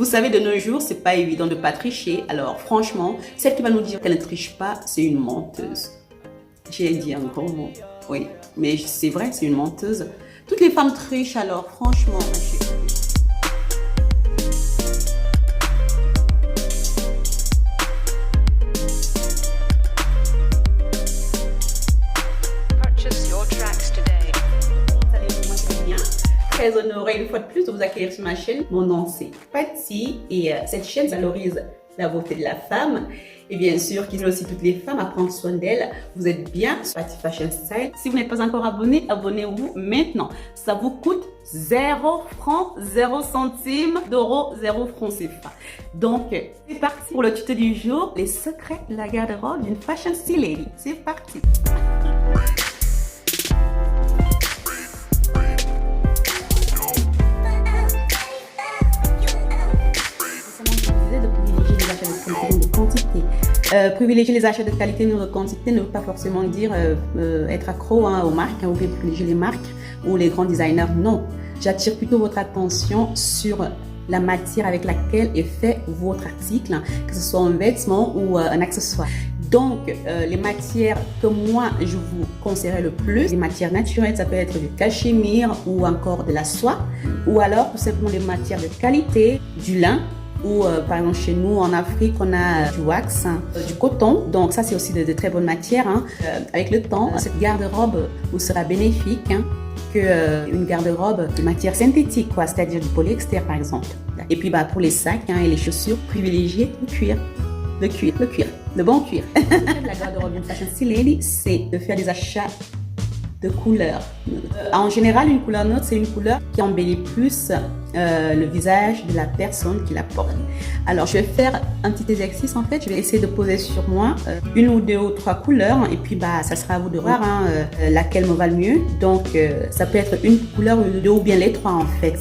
Vous savez, de nos jours, c'est pas évident de pas tricher. Alors, franchement, celle qui va nous dire qu'elle ne triche pas, c'est une menteuse. J'ai dit un gros mot. Oui, mais c'est vrai, c'est une menteuse. Toutes les femmes trichent, alors, franchement. Très honorée une fois de plus de vous accueillir sur ma chaîne. Mon nom c'est Patty et cette chaîne valorise la beauté de la femme et bien sûr qui veut aussi toutes les femmes à prendre soin d'elles. Vous êtes bien sur Patty Fashion Style. Si vous n'êtes pas encore abonné, abonnez-vous maintenant. Ça vous coûte 0 francs, 0 centimes d'euros, 0 francs CFA. Donc c'est parti pour le tuto du jour, les secrets de la garde-robe d'une Fashion Style Lady. C'est parti. Privilégier les achats de qualité ou de quantité ne veut pas forcément dire être accro aux marques, ou privilégier les marques ou les grands designers. Non, j'attire plutôt votre attention sur la matière avec laquelle est fait votre article, que ce soit un vêtement ou un accessoire. Donc, les matières que moi, je vous conseillerais le plus, les matières naturelles, ça peut être du cachemire ou encore de la soie, ou alors tout simplement des matières de qualité, du lin, ou par exemple chez nous en Afrique on a du wax, du coton, donc ça c'est aussi de très bonnes matières. Avec le temps, cette garde-robe vous sera bénéfique qu'une garde-robe de matière synthétique, c'est-à-dire du polyester par exemple. Et puis pour les sacs et les chaussures, privilégiez le cuir. Le bon cuir. La garde-robe d'une Fashion Style Lady, c'est de faire des achats de couleurs. En général, une couleur neutre, c'est une couleur qui embellit plus le visage de la personne qui la porte. Alors, je vais faire un petit exercice en fait. Je vais essayer de poser sur moi une ou deux ou trois couleurs et puis ça sera à vous de voir laquelle me va le mieux. Donc, ça peut être une couleur ou deux ou bien les trois en fait.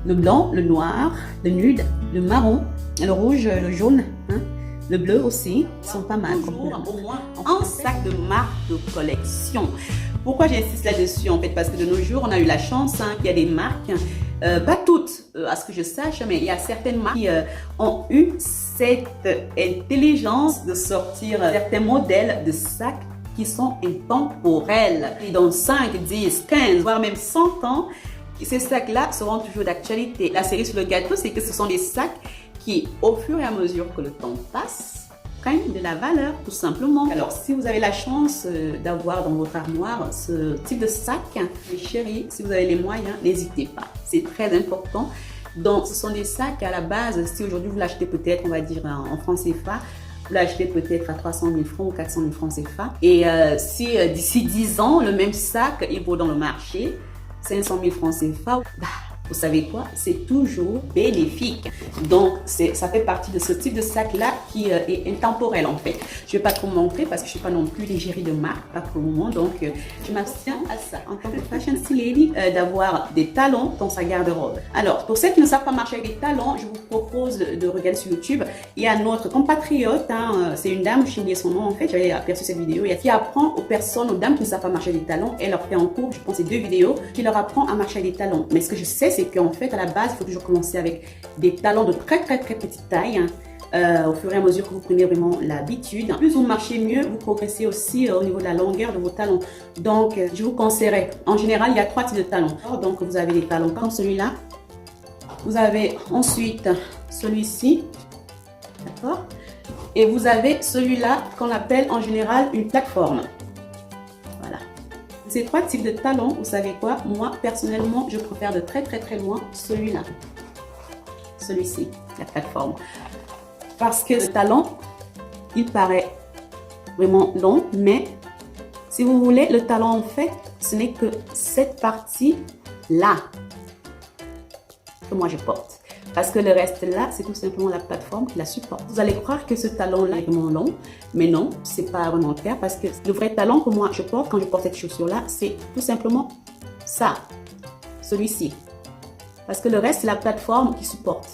Le blanc, le noir, le nude, le marron, le rouge, le jaune, le bleu aussi, sont pas mal. Toujours, au moins un sac de marque de collection. Pourquoi j'insiste là-dessus en fait? Parce que de nos jours, on a eu la chance qu'il y a des marques, pas toutes à ce que je sache, mais il y a certaines marques qui ont eu cette intelligence de sortir certains modèles de sacs qui sont intemporels. Et dans 5, 10, 15, voire même 100 ans, ces sacs-là seront toujours d'actualité. La cerise sur le gâteau, c'est que ce sont des sacs qui, au fur et à mesure que le temps passe, prennent de la valeur, tout simplement. Alors, si vous avez la chance d'avoir dans votre armoire ce type de sac, mes chéris, si vous avez les moyens, n'hésitez pas. C'est très important. Donc, ce sont des sacs à la base, si aujourd'hui vous l'achetez peut-être, on va dire en francs CFA, vous l'achetez peut-être à 300 000 francs ou 400 000 francs CFA. Et si d'ici 10 ans, le même sac, il vaut dans le marché 500 000 francs CFA, vous savez quoi? C'est toujours bénéfique. Donc, ça fait partie de ce type de sac-là qui est intemporel en fait. Je ne vais pas trop montrer parce que je ne suis pas non plus l'égérie de marque, pas pour le moment. Donc, je m'abstiens à ça. En tant que Fashion Style Lady, d'avoir des talons dans sa garde-robe. Alors, pour ceux qui ne savent pas marcher avec des talons, je vous propose de regarder sur YouTube. Il y a notre compatriote, c'est une dame, j'ai oublié son nom en fait, j'avais aperçu cette vidéo, qui apprend aux personnes, aux dames qui ne savent pas marcher avec des talons. Elle leur fait en cours, je pense, c'est 2 vidéos, qui leur apprend à marcher avec des talons. Mais ce que je sais, c'est qu'en fait, à la base, il faut toujours commencer avec des talons de très petite taille. Au fur et à mesure que vous prenez vraiment l'habitude, plus vous marchez mieux, vous progressez aussi au niveau de la longueur de vos talons. Donc, je vous conseillerais, en général, il y a 3 types de talons. Donc, vous avez des talons comme celui-là. Vous avez ensuite celui-ci, d'accord? Et vous avez celui-là qu'on appelle en général une plateforme. Ces 3 types de talons, vous savez quoi? Moi, personnellement, je préfère de très loin celui-là. Celui-ci, la plateforme. Parce que le talon, il paraît vraiment long, mais Si vous voulez, le talon, en fait, ce n'est que cette partie-là que moi je porte. Parce que le reste là, c'est tout simplement la plateforme qui la supporte. Vous allez croire que ce talon-là est vraiment long, mais non, c'est pas vraiment le cas parce que le vrai talon que moi je porte quand je porte cette chaussure-là, c'est tout simplement ça, celui-ci. Parce que le reste, c'est la plateforme qui supporte.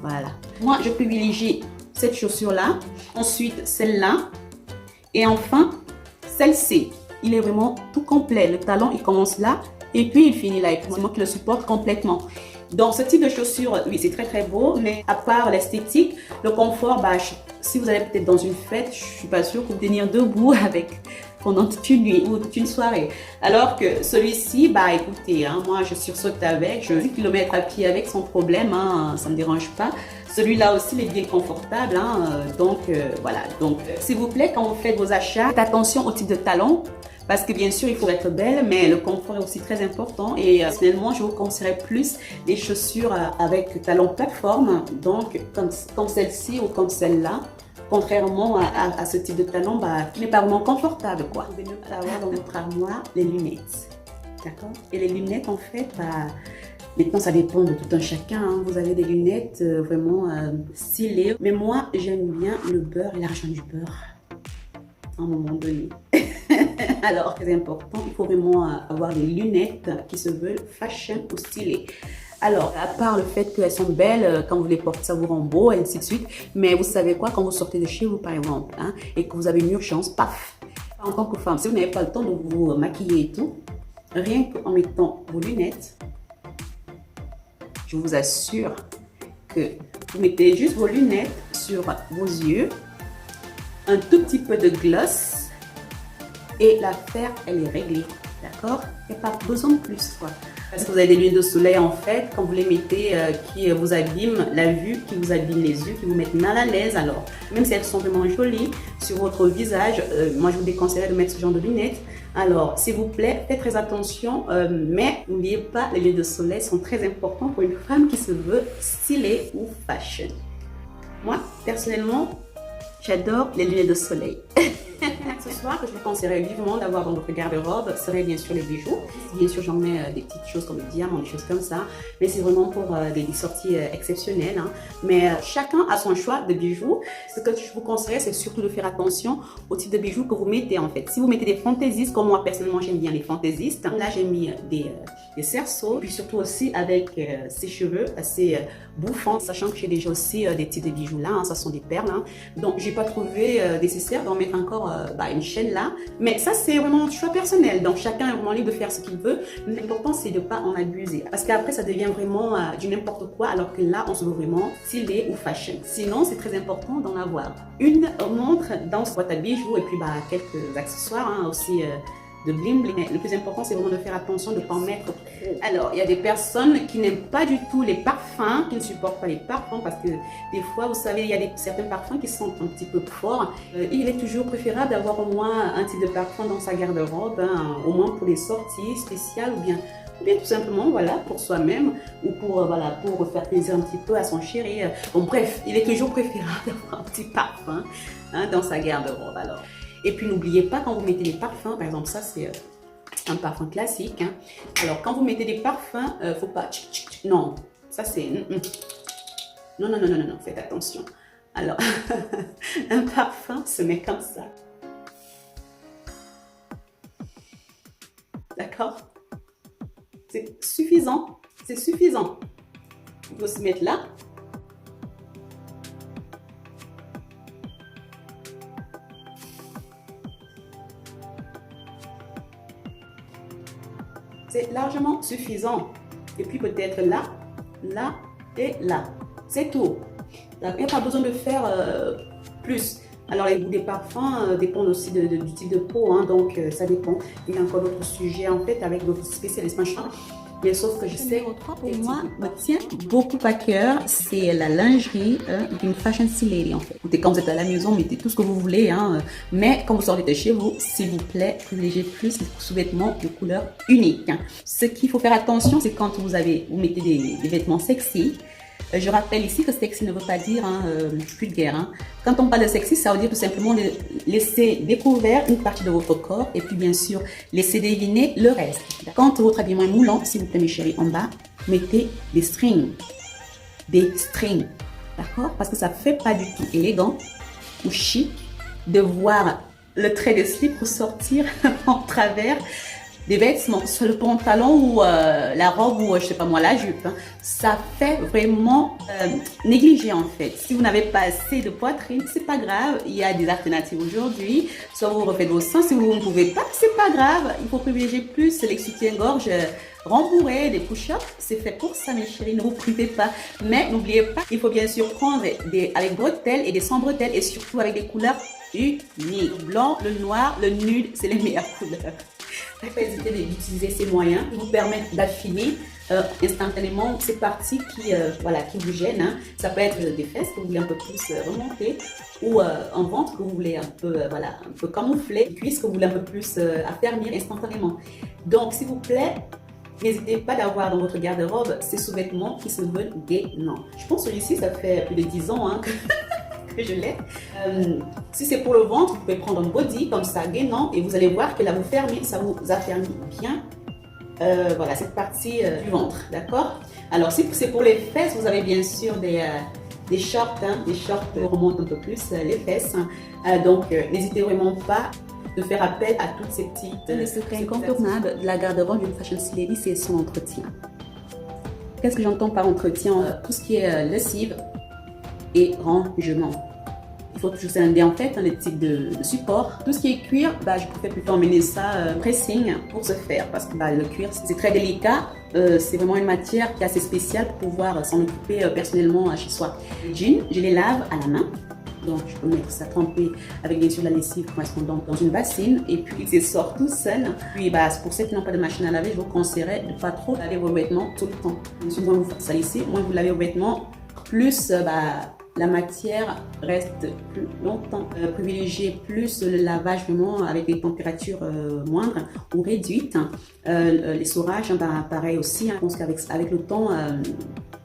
Voilà. Moi, je privilégie cette chaussure-là, ensuite celle-là, et enfin celle-ci. Il est vraiment tout complet. Le talon, il commence là, et puis il finit là. C'est moi qui le supporte complètement. Donc, ce type de chaussure, oui, c'est très très beau, mais à part l'esthétique, le confort, bah, si vous allez peut-être dans une fête, je suis pas sûre que vous tenir debout avec pendant toute une nuit ou toute une soirée. Alors que celui-ci, bah écoutez, hein, moi je sursaute avec, je 10 km à pied avec sans problème, hein, ça ne me dérange pas. Celui-là aussi, il est bien confortable, hein, donc voilà. Donc, s'il vous plaît, quand vous faites vos achats, faites attention au type de talon. Parce que bien sûr, il faut être belle, mais le confort est aussi très important. Et personnellement, je vous conseillerais plus les chaussures avec talons plateforme, donc comme celle-ci ou comme celle-là. Contrairement à ce type de talon, bah, qui n'est pas vraiment confortable, quoi. Vous pouvez avoir dans votre armoire les lunettes, d'accord? Et les lunettes, en fait, bah, maintenant, ça dépend de tout un chacun. Hein. Vous avez des lunettes vraiment stylées. Mais moi, j'aime bien le beurre et l'argent du beurre. À un moment donné. Alors, c'est important, il faut vraiment avoir des lunettes qui se veulent fashion ou stylées. Alors, à part le fait qu'elles sont belles, quand vous les portez, ça vous rend beau, et ainsi de suite. Mais vous savez quoi, quand vous sortez de chez vous, par exemple, hein, et que vous avez une urgence, paf, en tant que femme, si vous n'avez pas le temps de vous maquiller et tout, rien qu'en mettant vos lunettes, je vous assure que vous mettez juste vos lunettes sur vos yeux, un tout petit peu de gloss et l'affaire, elle est réglée, d'accord? Il n'y a pas besoin de plus, quoi. Parce que vous avez des lunettes de soleil, en fait, quand vous les mettez, qui vous abîment la vue, qui vous abîment les yeux, qui vous mettent mal à l'aise. Alors, même si elles sont vraiment jolies sur votre visage, moi, je vous déconseillerais de mettre ce genre de lunettes. Alors, s'il vous plaît, faites très attention, mais n'oubliez pas, les lunettes de soleil sont très importantes pour une femme qui se veut stylée ou fashion. Moi, personnellement, j'adore les lunettes de soleil. Ce soir, que je vous conseillerais vivement d'avoir dans votre garde-robe serait bien sûr les bijoux. Bien sûr, j'en mets des petites choses comme le diamant, des choses comme ça. Mais c'est vraiment pour des sorties exceptionnelles. Hein. Mais chacun a son choix de bijoux. Ce que je vous conseillerais, c'est surtout de faire attention au type de bijoux que vous mettez en fait. Si vous mettez des fantaisistes, comme moi personnellement j'aime bien les fantaisistes, là j'ai mis des cerceaux. Puis surtout aussi avec ces cheveux assez bouffants, sachant que j'ai déjà aussi des types de bijoux là, hein, ça sont des perles. Hein. Donc j'ai pas trouvé nécessaire d'en mettre encore une chaîne là, mais ça c'est vraiment un choix personnel, donc chacun est vraiment libre de faire ce qu'il veut. L'important c'est de pas en abuser, parce qu'après ça devient vraiment du n'importe quoi, alors que là on se veut vraiment stylé ou fashion. Sinon c'est très important d'en avoir une montre dans ce boîte à bijoux et puis quelques accessoires hein, aussi de bling bling. Le plus important c'est vraiment de faire attention de ne pas en mettre trop. Alors il y a des personnes qui n'aiment pas du tout les parfums, qui ne supportent pas les parfums parce que des fois vous savez il y a certains parfums qui sont un petit peu forts. Il est toujours préférable d'avoir au moins un type de parfum dans sa garde-robe, hein, au moins pour les sorties spéciales ou bien tout simplement voilà pour soi-même ou pour faire plaisir un petit peu à son chéri. Bon bref, il est toujours préférable d'avoir un petit parfum hein, dans sa garde-robe alors. Et puis n'oubliez pas quand vous mettez des parfums, par exemple ça c'est un parfum classique. Hein. Alors quand vous mettez des parfums, faut pas non, ça c'est non, faites attention. Alors un parfum se met comme ça. D'accord? C'est suffisant, c'est suffisant. Il faut se mettre là. C'est largement suffisant. Et puis peut-être là, là et là. C'est tout. Il n'y a pas besoin de faire plus. Alors les goûts des parfums dépendent aussi du type de peau, hein, donc ça dépend. Il y a encore d'autres sujets en fait avec d'autres spécialistes machin. Mais sauf que je sais, pour moi, me tient beaucoup à cœur, c'est la lingerie d'une fashion lady en fait. Quand vous êtes à la maison, mettez tout ce que vous voulez, hein, mais quand vous sortez de chez vous, s'il vous plaît, privilégiez plus les sous-vêtements de couleur unique. Hein. Ce qu'il faut faire attention, c'est quand vous mettez des vêtements sexy, Je rappelle ici que sexy ne veut pas dire vulgaire. Hein. Quand on parle de sexy, ça veut dire tout simplement laisser découvert une partie de votre corps et puis bien sûr laisser deviner le reste. Quand votre habillement est moulant, s'il vous plaît mes chéris, en bas, mettez des strings. Des strings. D'accord? Parce que ça ne fait pas du tout élégant ou chic de voir le trait de slip ressortir en travers des vêtements, sur le pantalon ou la robe ou je sais pas moi la jupe. Hein. Ça fait vraiment négligé en fait. Si vous n'avez pas assez de poitrine, c'est pas grave. Il y a des alternatives aujourd'hui. Soit vous refaites vos seins, si vous ne pouvez pas, c'est pas grave. Il faut privilégier plus les soutiens-gorge rembourrés, des push-ups. C'est fait pour ça mes chéris, ne vous privez pas. Mais n'oubliez pas, il faut bien sûr prendre avec bretelles et des sans bretelles et surtout avec des couleurs uniques. Blanc, le noir, le nude, c'est les meilleures couleurs. Il faut éviter d'utiliser ces moyens qui vous permettent d'affiner instantanément ces parties qui vous gênent. Hein. Ça peut être des fesses que vous voulez un peu plus remonter ou un ventre que vous voulez un peu camoufler, des cuisses que vous voulez un peu plus affermir instantanément. Donc s'il vous plaît, n'hésitez pas d'avoir dans votre garde-robe ces sous-vêtements qui se veulent gainants. Je pense que celui-ci, ça fait plus de 10 ans hein, que je l'ai. Si c'est pour le ventre, vous pouvez prendre un body comme ça, gainant, et vous allez voir que là vous fermez, ça vous affermit bien. Cette partie du ventre, d'accord? Alors si c'est pour les fesses, vous avez bien sûr des shorts, des shorts qui remontent un peu plus les fesses. Donc n'hésitez vraiment pas de faire appel à toutes ces petites... Le secret incontournable de la garde-robe d'une fashion lady, c'est son entretien. Qu'est-ce que j'entends par entretien? Tout ce qui est lessive et rangement. Il faut toujours scinder en fait le type de support. Tout ce qui est cuir, je préfère plutôt emmener ça pressing pour se faire parce que le cuir c'est très délicat. C'est vraiment une matière qui est assez spéciale pour pouvoir s'en occuper personnellement chez soi. Les jeans, je les lave à la main. Donc je peux mettre ça trempé avec bien sûr la lessive correspondante dans une bassine et puis il sort tout seul. Puis pour ceux qui n'ont pas de machine à laver, je vous conseillerais de ne pas trop laver vos vêtements tout le temps. Moins vous salissez, moins vous lavez vos vêtements, plus la matière reste plus longtemps. Privilégiez plus le lavage vraiment avec des températures moindres ou réduites. L'essorage, pareil aussi. Je pense qu'avec le temps,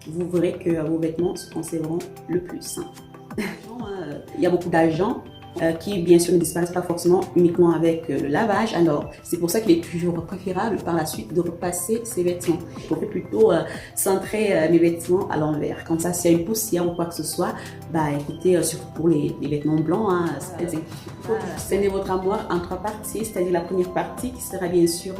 vous verrez que vos vêtements se conserveront le plus. Il y a beaucoup d'argent qui bien sûr ne disparaissent pas forcément uniquement avec le lavage. Alors c'est pour ça qu'il est toujours préférable par la suite de repasser ses vêtements. Je peux plutôt centrer mes vêtements à l'envers. Comme ça, s'il y a une poussière ou quoi que ce soit, écoutez, surtout pour les vêtements blancs, il faut scinder votre armoire en 3 parties, c'est-à-dire la première partie qui sera bien sûr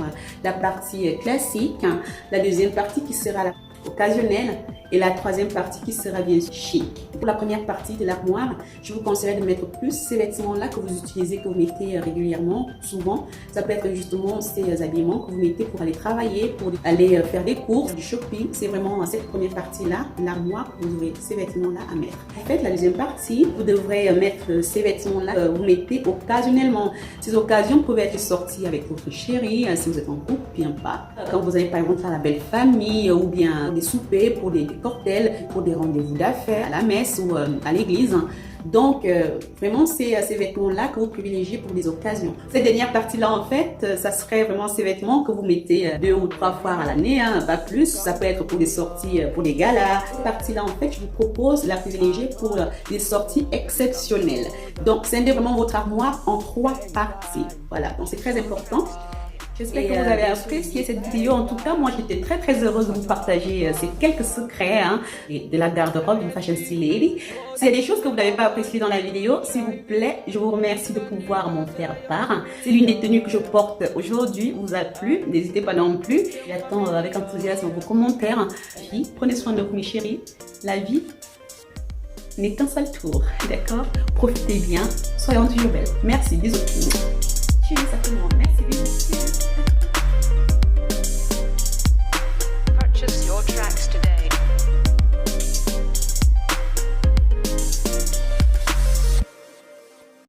la partie classique, la deuxième partie qui sera la occasionnelle et la troisième partie qui sera bien chic. Pour la première partie de l'armoire, je vous conseillerais de mettre plus ces vêtements-là que vous utilisez, que vous mettez régulièrement, souvent. Ça peut être justement ces habillements que vous mettez pour aller travailler, pour aller faire des courses, du shopping. C'est vraiment cette première partie-là, l'armoire, que vous aurez ces vêtements-là à mettre. En fait, la deuxième partie, vous devrez mettre ces vêtements-là que vous mettez occasionnellement. Ces occasions peuvent être sorties avec votre chéri, si vous êtes en couple, bien pas. Quand vous allez par exemple à la belle famille ou bien des soupers pour des cocktails, pour des rendez-vous d'affaires, à la messe ou à l'église. Donc, vraiment, c'est ces vêtements-là que vous privilégiez pour des occasions. Cette dernière partie-là, en fait, ça serait vraiment ces vêtements que vous mettez 2 ou 3 fois à l'année, pas plus. Ça peut être pour des sorties, pour des galas. Cette partie-là, en fait, je vous propose de la privilégier pour des sorties exceptionnelles. Donc, scindez vraiment votre armoire en 3 parties. Voilà, donc c'est très important. J'espère que vous avez apprécié cette vidéo. En tout cas, moi, j'étais très très heureuse de vous partager ces quelques secrets de la garde-robe d'une fashion lady. S'il y a des choses que vous n'avez pas appréciées dans la vidéo, s'il vous plaît, je vous remercie de pouvoir m'en faire part. Si l'une des tenues que je porte aujourd'hui vous a plu, n'hésitez pas non plus. J'attends avec enthousiasme vos commentaires. Puis, prenez soin de vous, mes chéris. La vie n'est qu'un seul tour, d'accord? Profitez bien, soyons toujours belles. Merci, bisous. Chérie, ça fait le monde. Merci, bisous. Purchase your tracks today.